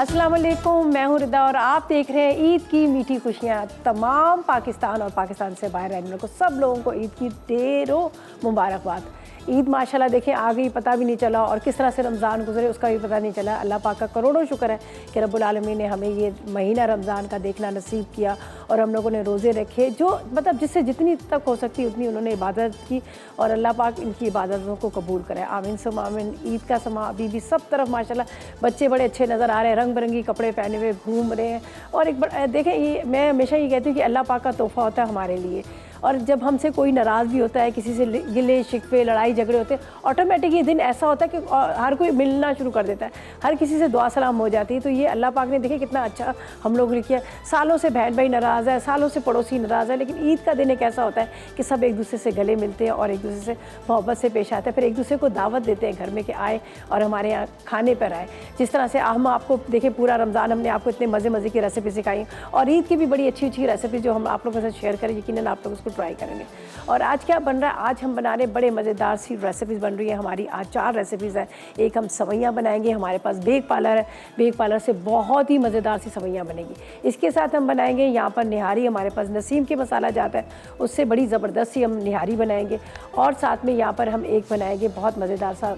अस्सलाम वालेकुम, मैं हूँ रिदा और आप देख रहे हैं ईद की मीठी खुशियाँ। तमाम पाकिस्तान और पाकिस्तान से बाहर रहने वालों को, सब लोगों को ईद की ढेरों मुबारकबाद। ईद माशाल्लाह देखें आ गई, पता भी नहीं चला, और किस तरह से रमज़ान गुजरे उसका भी पता नहीं चला। अल्लाह पाक का करोड़ों शुक्र है कि रब्बुल आलमीन ने हमें ये महीना रमज़ान का देखना नसीब किया और हम लोगों ने रोज़े रखे, जो मतलब जिससे जितनी तक हो सकती उतनी उन्होंने इबादत की, और अल्लाह पाक इनकी इबादतों को कबूल करे, आमीन सुम आमीन। ईद का समा अभी भी सब तरफ माशाल्लाह बच्चे बड़े अच्छे नज़र आ रहे हैं, रंग बिरंगी कपड़े पहने हुए घूम रहे हैं। और एक बार देखें, ये मैं हमेशा ये कहती हूँ कि अल्लाह पाक का तोहफ़ा होता है हमारे लिए, और जब हमसे कोई नाराज़ भी होता है, किसी से गिले शिकवे लड़ाई झगड़े होते हैं, ऑटोमेटिक ये दिन ऐसा होता है कि हर कोई मिलना शुरू कर देता है, हर किसी से दुआ सलाम हो जाती है। तो ये अल्लाह पाक ने देखे कितना अच्छा हम लोग ने किया। सालों से बहन भाई नाराज़ है, सालों से पड़ोसी नाराज़ है, लेकिन ईद का दिन एक ऐसा होता है कि सब एक दूसरे से गले मिलते हैं और एक दूसरे से मोहब्बत से पेश आते हैं, फिर एक दूसरे को दावत देते हैं घर में कि आए और हमारे यहाँ खाने पर आए। जिस तरह से हम आपको देखें, पूरा रमज़ान हमने आपको इतने मज़े मज़े की रेसिपी सिखाई, और ईद की भी बड़ी अच्छी अच्छी रेसिपी जो हम आप लोगों के साथ शेयर करें, यकीनन आप लोग उसको ट्राई करेंगे। और आज क्या बन रहा है, आज हम बना रहे बड़े मज़ेदार सी रेसिपीज़ बन रही है हमारी। आज 4 रेसिपीज़ हैं। एक हम सवैयाँ बनाएंगे, हमारे पास बेक पार्लर है, बेक पार्लर से बहुत ही मज़ेदार सी सवैयाँ बनेगी। इसके साथ हम बनाएंगे यहाँ पर निहारी, हमारे पास नसीम के मसाला जाता है, उससे बड़ी ज़बरदस्त सी हम निहारी बनाएंगे। और साथ में यहाँ पर हम एक बनाएंगे बहुत मज़ेदार सा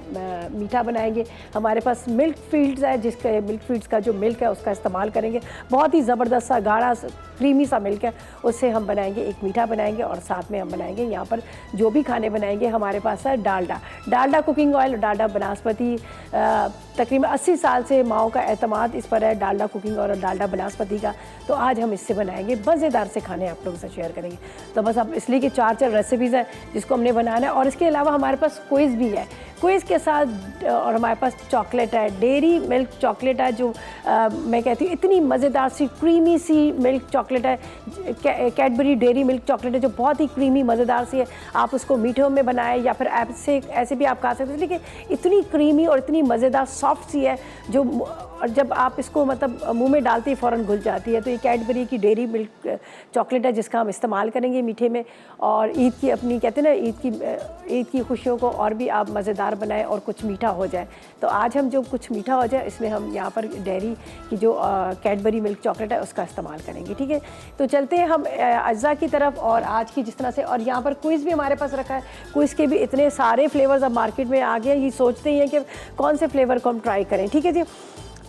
मीठा बनाएंगे। हमारे पास मिल्क फील्ड्स है, जिसका मिल्क फील्ड्स का जो मिल्क है उसका इस्तेमाल करेंगे, बहुत ही ज़बरदस्त सा गाढ़ा क्रीमी सा मिल्क है, उससे हम बनाएंगे एक मीठा बनाएंगे। और साथ में हम बनाएंगे यहाँ पर जो भी खाने बनाएंगे, हमारे पास है डालडा कुकिंग ऑयल, डालडा बनास्पति। तकरीबन 80 साल से माओ का एतमाद इस पर है, डालडा कुकिंग और डालडा बनास्पति का। तो आज हम इससे बनाएंगे मज़ेदार से खाने, आप लोगों से शेयर करेंगे। तो बस अब इसलिए कि 4 रेसिपीज़ हैं जिसको हमने बनाना है, और इसके अलावा हमारे पास क्विज़ भी है। क्विज़ के साथ और हमारे पास चॉकलेट है, डेयरी मिल्क चॉकलेट है, जो मैं कहती हूँ इतनी मज़ेदार सी क्रीमी सी मिल्क चॉकलेट है, कैडबरी डेयरी मिल्क चॉकलेट है, जो बहुत ही क्रीमी मज़ेदार सी है। आप उसको मीठे में बनाएं या फिर ऐसे भी आप खा सकते हैं, लेकिन इतनी क्रीमी और इतनी मज़ेदार सॉफ्ट सी है, जो और जब आप इसको मतलब मुंह में डालते ही फ़ौरन घुल जाती है। तो ये कैडबरी की डेयरी मिल्क चॉकलेट है, जिसका हम इस्तेमाल करेंगे मीठे में। और ईद की अपनी कहते हैं ना, ईद की खुशियों को और भी आप मज़ेदार बनाएं और कुछ मीठा हो जाए। तो आज हम जो कुछ मीठा हो जाए, इसमें हम यहाँ पर डेयरी की जो कैडबरी मिल्क चॉकलेट है उसका इस्तेमाल करेंगे, ठीक है। तो चलते हैं हम अज्जा की तरफ, और आज की जिस तरह से, और यहाँ पर क्विज़ भी हमारे पास रखा है। क्विज़ के भी इतने सारे फ्लेवर्स अब मार्केट में आ गए, ये सोचते ही हैं कि कौन से फ्लेवर को हम ट्राई करें, ठीक है जी।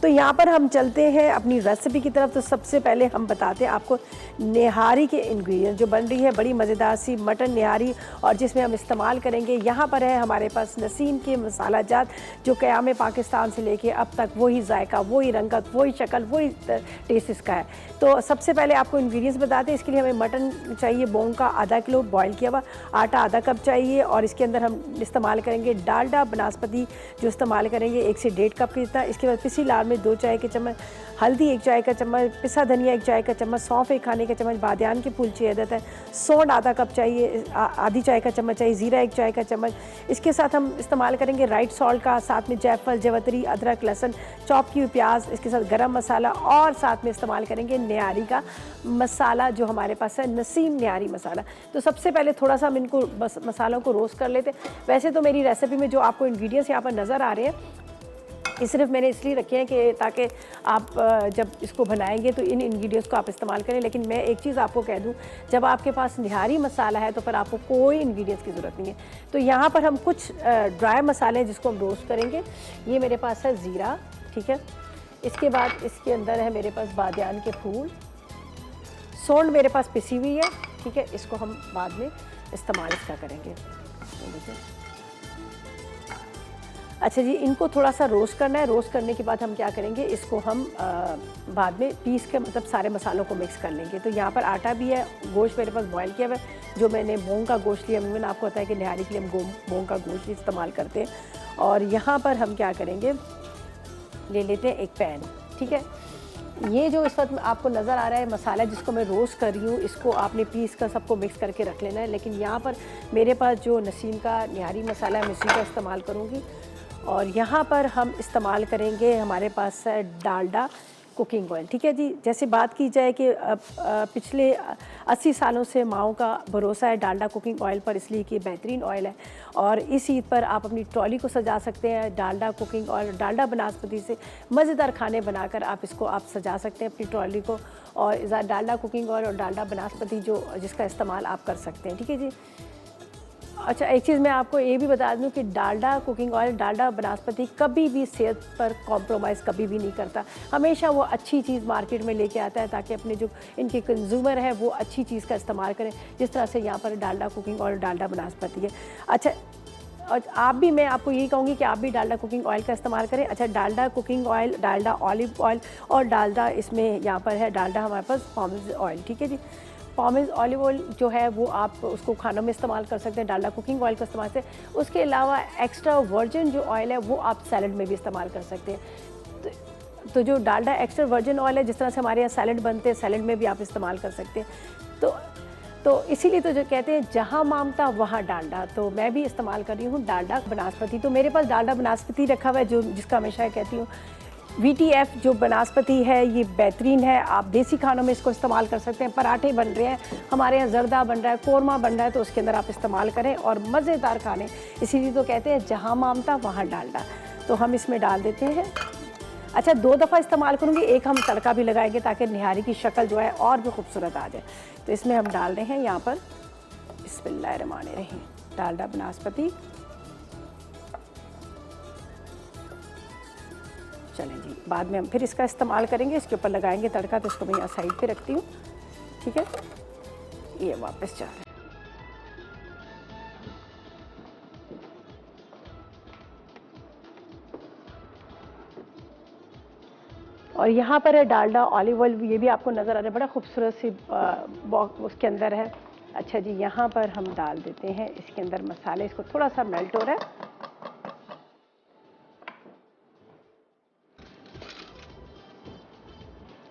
तो यहाँ पर हम चलते हैं अपनी रेसिपी की तरफ। तो सबसे पहले हम बताते हैं आपको निहारी के इंग्रेडिएंट जो बन रही है, बड़ी मज़ेदार सी मटन निहारी, और जिसमें हम इस्तेमाल करेंगे, यहाँ पर है हमारे पास नसीम के मसाला जात, जो क़याम पाकिस्तान से लेके अब तक वही जायका, वही रंगत, वही शक्ल, वही टेस्ट इसका है। तो सबसे पहले आपको इंग्रेडिएंट्स बताते हैं। इसके लिए हमें मटन चाहिए बोंग का आधा किलो बॉयल किया हुआ, आटा आधा कप चाहिए, और इसके अंदर हम इस्तेमाल करेंगे डालडा बनास्पति जो इस्तेमाल करेंगे 1 से 1.5 कप जितना। इसके बाद पिसी लाल में 2 चाय के चम्मच, हल्दी 1 चाय का चम्मच, पिसा धनिया 1 चाय का चम्मच, सौंफ 1 खाने का चम्मच, बादियान के फूल चाहिए आदत है, सौंठ आधा कप चाहिए, आधी चाय का चम्मच चाहिए, ज़ीरा 1 चाय का चम्मच। इसके साथ हम इस्तेमाल करेंगे राइट सॉल्ट का, साथ में जायफल जवतरी अदरक लहसुन चॉप की हुई प्याज, इसके साथ गरम मसाला, और साथ में इस्तेमाल करेंगे निहारी का मसाला जो हमारे पास है नसीम निहारी मसाला। तो सबसे पहले थोड़ा सा हम इनको बस मसालों को रोस्ट कर लेते हैं। वैसे तो मेरी रेसिपी में जो आपको इंग्रेडिएंट्स यहाँ पर नज़र आ रहे हैं, ये सिर्फ मैंने इसलिए रखे हैं कि ताकि आप जब इसको बनाएंगे तो इन इंग्रेडिएंट्स को आप इस्तेमाल करें। लेकिन मैं एक चीज़ आपको कह दूं, जब आपके पास निहारी मसाला है तो फिर आपको कोई इंग्रेडिएंट्स की ज़रूरत नहीं है। तो यहाँ पर हम कुछ ड्राई मसाले हैं जिसको हम रोस्ट करेंगे। ये मेरे पास है ज़ीरा, ठीक है। इसके बाद इसके अंदर है मेरे पास बादियान के फूल, सौंठ मेरे पास पिसी हुई है, ठीक है। इसको हम बाद में इस्तेमाल इसका करेंगे। अच्छा जी, इनको थोड़ा सा रोस्ट करना है। रोस्ट करने के बाद हम क्या करेंगे, इसको हम बाद में पीस के मतलब सारे मसालों को मिक्स कर लेंगे। तो यहाँ पर आटा भी है, गोश्त मेरे पास बॉयल किया हुआ है, जो मैंने मूंग का गोश्त लिया। मैंने आपको बताया कि निहारी के लिए हम मूंग का गोश्त इस्तेमाल करते हैं। और यहाँ पर हम क्या करेंगे, ले लेते हैं एक पैन, ठीक है। ये जो इस वक्त आपको नज़र आ रहा है मसाला जिसको मैं रोस्ट कर रही हूँ, इसको आपने पीस कर सबको मिक्स करके रख लेना है। लेकिन यहाँ पर मेरे पास जो नसीम का निहारी मसाला है, मैं इसी का इस्तेमाल करूँगी। और यहाँ पर हम इस्तेमाल करेंगे, हमारे पास है डालडा। Cooking oil. ठीक है जी, जैसे बात की जाए कि पिछले 80 सालों से माओ का भरोसा है डालडा कुकिंग ऑयल पर, इसलिए कि बेहतरीन ऑयल है और इस ईद पर आप अपनी ट्रॉली को सजा सकते हैं। डालडा कुकिंग ऑयल, डालडा बनास्पति से मज़ेदार खाने बनाकर आप इसको आप सजा सकते हैं अपनी ट्रॉली को। और डालडा कुकिंग ऑयल और डालडा बनास्पति जो जिसका इस्तेमाल आप कर सकते हैं। ठीक है जी। अच्छा, एक चीज़ मैं आपको ये भी बता दूं कि डालडा कुकिंग ऑयल, डालडा बनास्पति कभी भी सेहत पर कॉम्प्रोमाइज़ कभी भी नहीं करता। हमेशा वो अच्छी चीज़ मार्केट में लेके आता है ताकि अपने जो इनके कंज्यूमर है वो अच्छी चीज़ का इस्तेमाल करें, जिस तरह से यहाँ पर डालडा कुकिंग ऑयल, डालडा बनास्पति है। अच्छा, और आप भी, मैं आपको यही कहूँगी कि आप भी डालडा कुकिंग ऑयल का इस्तेमाल करें। अच्छा, Dalda cooking oil, Dalda olive oil और डालडा इसमें यहाँ पर है डालडा हमारे पास पॉमेज़ ऑयल। ठीक है जी। पॉमेज़ ऑलिव ऑयल जो है वो आप उसको खानों में इस्तेमाल कर सकते हैं, डालडा कुकिंग ऑयल का इस्तेमाल से। उसके अलावा एक्स्ट्रा वर्जिन जो ऑयल है वो आप सैलड में भी इस्तेमाल कर सकते हैं। तो जो डालडा एक्स्ट्रा वर्जिन ऑयल है, जिस तरह से हमारे यहाँ सैलड बनते हैं, सैलड में भी आप इस्तेमाल कर सकते हैं। तो इसीलिए तो जो कहते हैं जहाँ मामता वहाँ डालडा, तो मैं भी इस्तेमाल कर रही हूँ डालडा बनास्पति। तो मेरे पास डालडा बनास्पति रखा हुआ है, जो जिसका हमेशा कहती हूँ VTF जो बनास्पति है ये बेहतरीन है। आप देसी खानों में इसको इस्तेमाल कर सकते हैं। पराठे बन रहे हैं हमारे यहाँ, जर्दा बन रहा है, कोरमा बन रहा है, तो उसके अंदर आप इस्तेमाल करें और मज़ेदार खाने। इसीलिए तो कहते हैं जहाँ मामता वहाँ डालडा। तो हम इसमें डाल देते हैं। अच्छा, 2 दफ़ा इस्तेमाल करूँगी, एक हम तड़का भी लगाएंगे ताकि निहारी की शक्ल जो है और भी खूबसूरत आ जाए। तो इसमें हम डाल रहे हैं यहाँ पर बिस्मिल्लाहिर्रहमानिर्रहीम डालडा बनास्पति। चलें जी, बाद में हम फिर इसका इस्तेमाल करेंगे, इसके ऊपर लगाएंगे तड़का। तो इसको मैं यहाँ साइड पे रखती हूँ। ठीक है, ये वापस जा रहे हैं। और यहाँ पर है डालडा ऑलिव ऑयल, ये भी आपको नज़र आ रहा है, बड़ा खूबसूरत सी बॉक्स उसके अंदर है। अच्छा जी, यहाँ पर हम डाल देते हैं इसके अंदर मसाले, इसको थोड़ा सा मेल्ट हो रहा है।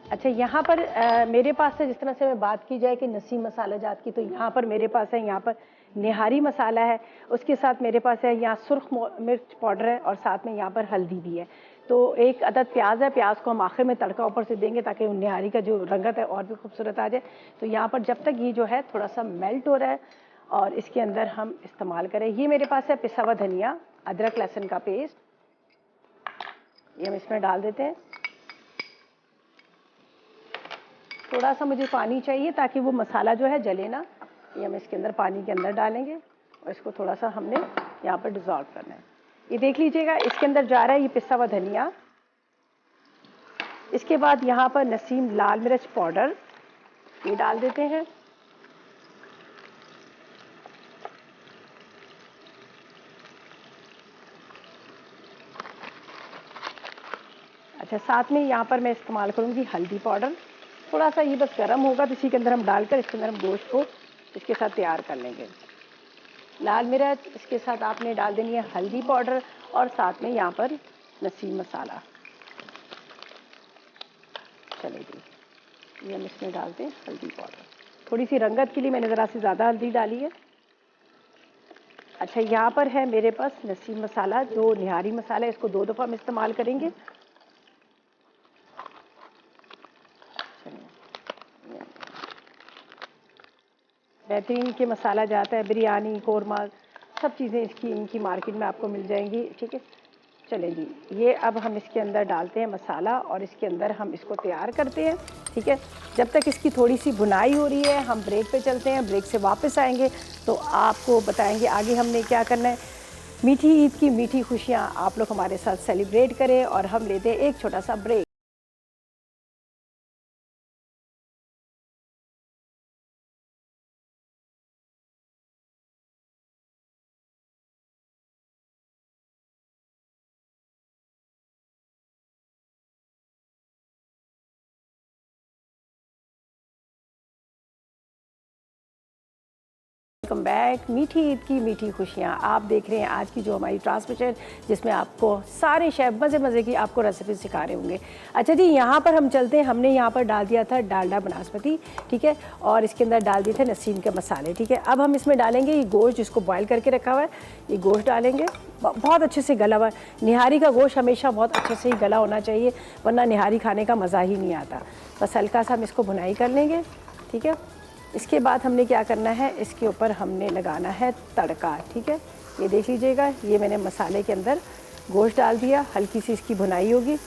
अच्छा, यहाँ पर मेरे पास है, जिस तरह से मैं बात की जाए कि नसीम मसाला जात की, तो यहाँ पर मेरे पास है, यहाँ पर निहारी मसाला है, उसके साथ मेरे पास है यहाँ सुर्ख मिर्च पाउडर है और साथ में यहाँ पर हल्दी भी है। तो एक अदद प्याज है, प्याज को हम आखिर में तड़का ऊपर से देंगे ताकि निहारी का जो रंगत है और भी खूबसूरत आ जाए। तो यहाँ पर जब तक ये जो है थोड़ा सा मेल्ट हो रहा है और इसके अंदर हम इस्तेमाल करें, ये मेरे पास है पिसा हुआ धनिया, अदरक लहसुन का पेस्ट, ये हम इसमें डाल देते हैं। थोड़ा सा मुझे पानी चाहिए ताकि वो मसाला जो है जले ना। ये हम इसके अंदर पानी के अंदर डालेंगे और इसको थोड़ा सा हमने यहाँ पर डिज़ोल्व करना है। ये देख लीजिएगा इसके अंदर जा रहा है ये पिसा हुआ धनिया। इसके बाद यहाँ पर नसीम लाल मिर्च पाउडर ये डाल देते हैं। अच्छा, साथ में यहाँ पर मैं इस्तेमाल करूँगी हल्दी पाउडर। थोड़ा सा ये बस गर्म होगा तो इसी के अंदर हम डालकर इसके अंदर हम गोश्त को इसके साथ तैयार कर लेंगे। लाल मिर्च, इसके साथ आपने डाल देनी है हल्दी पाउडर और साथ में यहाँ पर नसीम मसाला। चलिए जी, ये हम इसमें डालते हैं हल्दी पाउडर, थोड़ी सी रंगत के लिए मैंने ज़रा सी ज़्यादा हल्दी डाली है। अच्छा, यहाँ पर है मेरे पास नसीम मसाला, जो निहारी मसाला है, इसको 2 दफ़ा हम इस्तेमाल करेंगे। बेहतरीन के मसाला जाता है, बिरयानी, कोरमा, सब चीज़ें इसकी इनकी मार्केट में आपको मिल जाएंगी। ठीक है, चलें जी, ये अब हम इसके अंदर डालते हैं मसाला और इसके अंदर हम इसको तैयार करते हैं। ठीक है, जब तक इसकी थोड़ी सी भुनाई हो रही है हम ब्रेक पे चलते हैं। ब्रेक से वापस आएंगे तो आपको बताएंगे आगे हमने क्या करना है। मीठी ईद की मीठी खुशियाँ आप लोग हमारे साथ सेलिब्रेट करें और हम लेते हैं एक छोटा सा ब्रेक। Welcome back. मीठी ईद की मीठी खुशियाँ, आप देख रहे हैं आज की जो हमारी ट्रांसमिशन, जिसमें आपको सारे शेफ मज़े मज़े की आपको रेसिपी सिखा रहे होंगे। अच्छा जी, यहाँ पर हम चलते हैं। हमने यहाँ पर डाल दिया था डालडा बनास्पति, ठीक है, और इसके अंदर डाल दिए थे नसीम के मसाले, ठीक है। अब हम इसमें डालेंगे ये गोश्त जिसको बॉयल करके रखा हुआ है, ये गोश्त डालेंगे, बहुत अच्छे से गला हुआ। निहारी का गोश्त हमेशा बहुत अच्छे से ही गला होना चाहिए, वरना निहारी खाने का मज़ा ही नहीं आता। बस हल्का सा हम इसको भुनाई कर लेंगे, ठीक है। इसके बाद हमने क्या करना है, इसके ऊपर हमने लगाना है तड़का, ठीक है। ये देख लीजिएगा, ये मैंने मसाले के अंदर गोश्त डाल दिया, हल्की सी इसकी भुनाई होगी।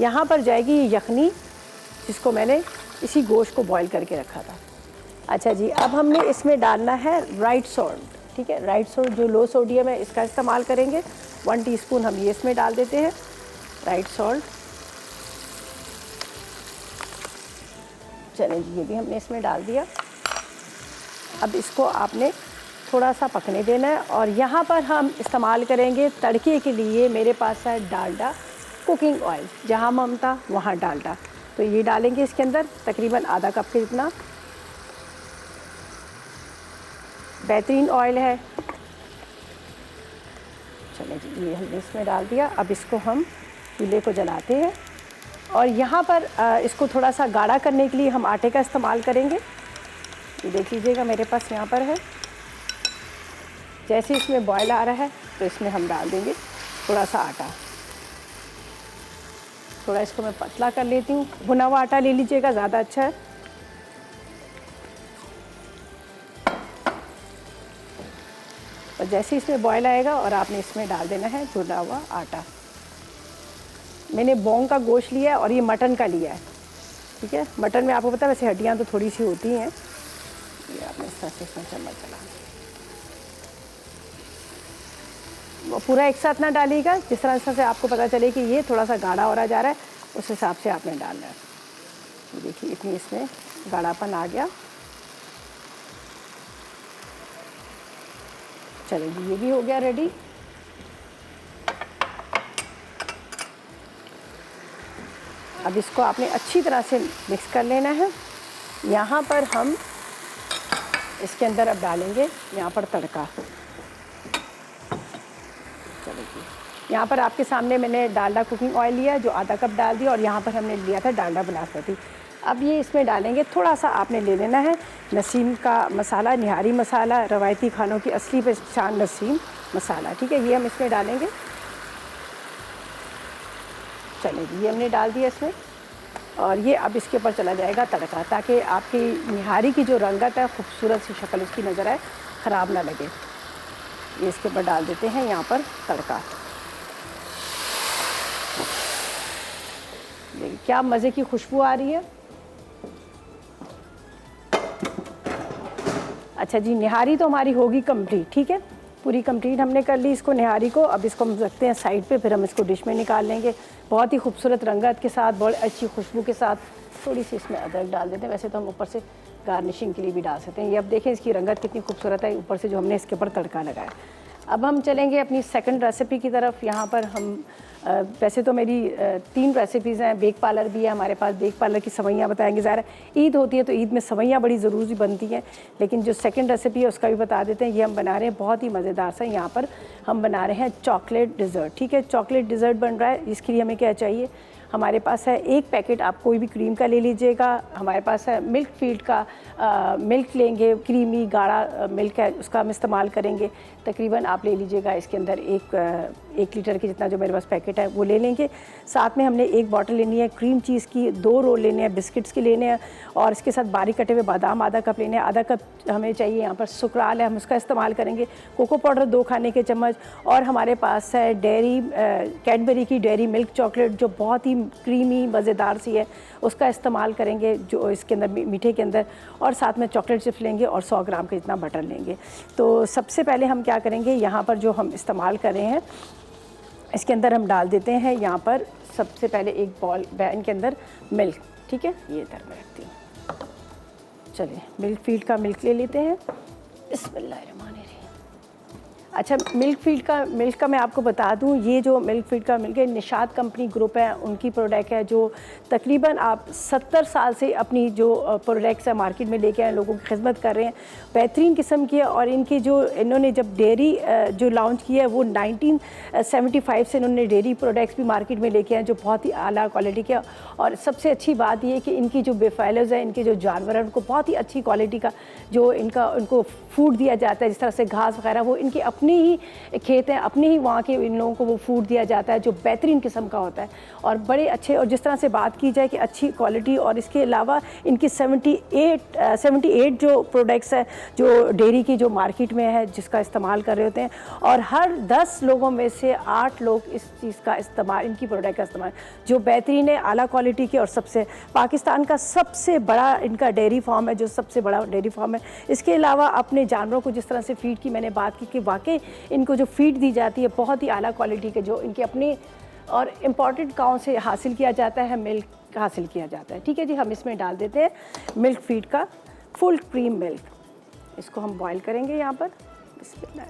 यहाँ पर जाएगी ये यखनी, जिसको मैंने इसी गोश्त को बॉईल करके रखा था। अच्छा जी, अब हमने इसमें डालना है राइट सॉल्ट, ठीक है। राइट सॉल्ट जो लो सोडियम है, इसका इस्तेमाल करेंगे। 1 टीस्पून हम ये इसमें डाल देते हैं राइट सॉल्ट। चलें जी, ये भी हमने इसमें डाल दिया। अब इसको आपने थोड़ा सा पकने देना है। और यहाँ पर हम इस्तेमाल करेंगे तड़के के लिए, मेरे पास है डालडा कुकिंग ऑयल, जहाँ मम था वहाँ डालडा, तो ये डालेंगे इसके अंदर तकरीबन आधा कप के जितना। बेहतरीन ऑयल है। चलिए जी, ये हमने इसमें डाल दिया। अब इसको हम चूल्हे को जलाते हैं और यहाँ पर इसको थोड़ा सा गाढ़ा करने के लिए हम आटे का इस्तेमाल करेंगे। ये देख लीजिएगा, मेरे पास यहाँ पर है। जैसे इसमें बॉयल आ रहा है तो इसमें हम डाल देंगे थोड़ा सा आटा। थोड़ा इसको मैं पतला कर लेती हूँ, भुना हुआ आटा ले लीजिएगा, ज़्यादा अच्छा है। और जैसे इसमें बॉयल आएगा और आपने इसमें डाल देना है भुना हुआ आटा। मैंने बोंग का गोश्त लिया है और ये मटन का लिया है, ठीक है। मटन में आपको पता है वैसे हड्डियाँ तो थोड़ी सी होती हैं। ये आपने इस तरह से इसमें चम्मच चला, वो पूरा एक साथ ना डालिएगा, जिस तरह से आपको पता चले कि ये थोड़ा सा गाढ़ा हो रहा जा रहा है, उस हिसाब से आपने डालना है। तो देखिए इतनी इसमें गाढ़ापन आ गया। चलिए जी, ये भी हो गया रेडी। अब इसको आपने अच्छी तरह से मिक्स कर लेना है। यहाँ पर हम इसके अंदर अब डालेंगे यहाँ पर तड़का। चलिए जी, यहाँ पर आपके सामने मैंने डालडा कुकिंग ऑयल लिया जो आधा कप डाल दिया, और यहाँ पर हमने लिया था डालडा बनास्पति। अब ये इसमें डालेंगे, थोड़ा सा आपने ले लेना है नसीम का मसाला, निहारी मसाला, रवायती खानों की असली पहचान नसीम मसाला, ठीक है। ये हम इसमें डालेंगे। चलिए जी, ये हमने डाल दिया इसमें, और ये अब इसके ऊपर चला जाएगा तड़का, ताकि आपकी निहारी की जो रंगत है, खूबसूरत सी शक्ल उसकी नज़र आए, ख़राब ना लगे। ये इसके ऊपर डाल देते हैं यहाँ पर तड़का। देखिए क्या मज़े की खुशबू आ रही है। अच्छा जी, निहारी तो हमारी होगी कंप्लीट, ठीक है, पूरी कंप्लीट हमने कर ली इसको, निहारी को। अब इसको हम रखते हैं साइड पे, फिर हम इसको डिश में निकाल लेंगे बहुत ही खूबसूरत रंगत के साथ, बहुत अच्छी खुशबू के साथ। थोड़ी सी इसमें अदरक डाल देते हैं, वैसे तो हम ऊपर से गार्निशिंग के लिए भी डाल सकते हैं। ये अब देखें इसकी रंगत कितनी खूबसूरत है ऊपर से जो हमने इसके ऊपर तड़का लगाया। अब हम चलेंगे अपनी सेकंड रेसिपी की तरफ। यहाँ पर हम वैसे तो मेरी 3 रेसिपीज़ हैं, बेक पार्लर भी है हमारे पास, बेक पार्लर की सवैयाँ बताएंगे। ज़ाहिर है ईद होती है तो ईद में सवैयाँ बड़ी ज़रूरी बनती हैं, लेकिन जो सेकंड रेसिपी है उसका भी बता देते हैं। ये हम बना रहे हैं बहुत ही मज़ेदार सा, यहाँ पर हम बना रहे हैं चॉकलेट डिज़र्ट, ठीक है। चॉकलेट डिज़र्ट बन रहा है, इसके लिए हमें क्या चाहिए, हमारे पास है 1 पैकेट, आप कोई भी क्रीम का ले लीजिएगा। हमारे पास है मिल्क फील्ड का मिल्क लेंगे, क्रीमी गाढ़ा मिल्क है, उसका हम इस्तेमाल करेंगे। तकरीबन आप ले लीजिएगा इसके अंदर 1 लीटर के जितना जो मेरे पास पैकेट है वो ले लेंगे। साथ में हमने 1 बॉटल लेनी है क्रीम चीज़ की, 2 रोल लेने हैं बिस्किट्स के लेने हैं, और इसके साथ बारीक कटे हुए बादाम आधा कप लेने हैं। आधा कप हमें चाहिए यहाँ पर सुकराल है, हम उसका इस्तेमाल करेंगे। कोको पाउडर 2 खाने के चम्मच, और हमारे पास है डेयरी कैडबरी की डेयरी मिल्क चॉकलेट जो बहुत ही क्रीमी मज़ेदार सी है, उसका इस्तेमाल करेंगे जो इसके अंदर मीठे के अंदर। और साथ में चॉकलेट चिप्स लेंगे और 100 ग्राम के जितना बटर लेंगे। तो सबसे पहले हम क्या करेंगे, यहाँ पर जो हम इस्तेमाल कर रहे हैं इसके अंदर हम डाल देते हैं यहाँ पर सबसे पहले 1 बॉल पैन के अंदर मिल्क, ठीक है। ये इधर मैं रखती हूँ। चलिए मिल्क फील्ड का मिल्क ले लेते हैं। बिस्मिल्लाहिर्रहमानिर्रहीम। अच्छा, मिल्क का मैं आपको बता दूं, ये जो मिल्क फीड का मिल्क है, निशात कंपनी ग्रुप है, उनकी प्रोडक्ट है जो तकरीबन आप 70 साल से अपनी जो प्रोडक्ट्स है मार्केट में लेके आए, लोगों की खिदमत कर रहे हैं, बेहतरीन किस्म की है। और इनकी जो इन्होंने जब डेयरी जो लॉन्च किया है वो 1975 से इन्होंने डेयरी प्रोडक्ट्स भी मार्केट में लेके आए जो बहुत ही आला क्वालिटी के। और सबसे अच्छी बात ये है कि इनकी जो बेफाइलर्स है, इनके जो जानवर हैं, उनको बहुत ही अच्छी क्वालिटी का जो उनको फूड दिया जाता है, जिस तरह से घास वगैरह, वो इनके अपने ही खेत हैं, अपने ही वहाँ के इन लोगों को वो फूड दिया जाता है जो बेहतरीन किस्म का होता है और बड़े अच्छे। और जिस तरह से बात की जाए कि अच्छी क्वालिटी, और इसके अलावा इनकी 78 जो प्रोडक्ट्स है जो डेयरी की जो मार्केट में है जिसका इस्तेमाल कर रहे होते हैं, और हर 10 लोगों में से 8 लोग इस चीज़ का इस्तेमाल, इनकी प्रोडक्ट का इस्तेमाल जो बेहतरीन है, आला क्वालिटी की। और सबसे पाकिस्तान का सबसे बड़ा इनका डेयरी फार्म है, जो सबसे बड़ा डेयरी फार्म है। इसके अलावा अपने जानवरों को जिस तरह से फीड की मैंने बात की कि वाकई इनको जो फीड दी जाती है बहुत ही आला क्वालिटी के, जो इनके अपने और इम्पॉर्टेंट गाँव से हासिल किया जाता है, मिल्क हासिल किया जाता है। ठीक है जी, हम इसमें डाल देते हैं मिल्क फीड का फुल क्रीम मिल्क। इसको हम बॉईल करेंगे यहाँ पर। बिस्मिल्लाह।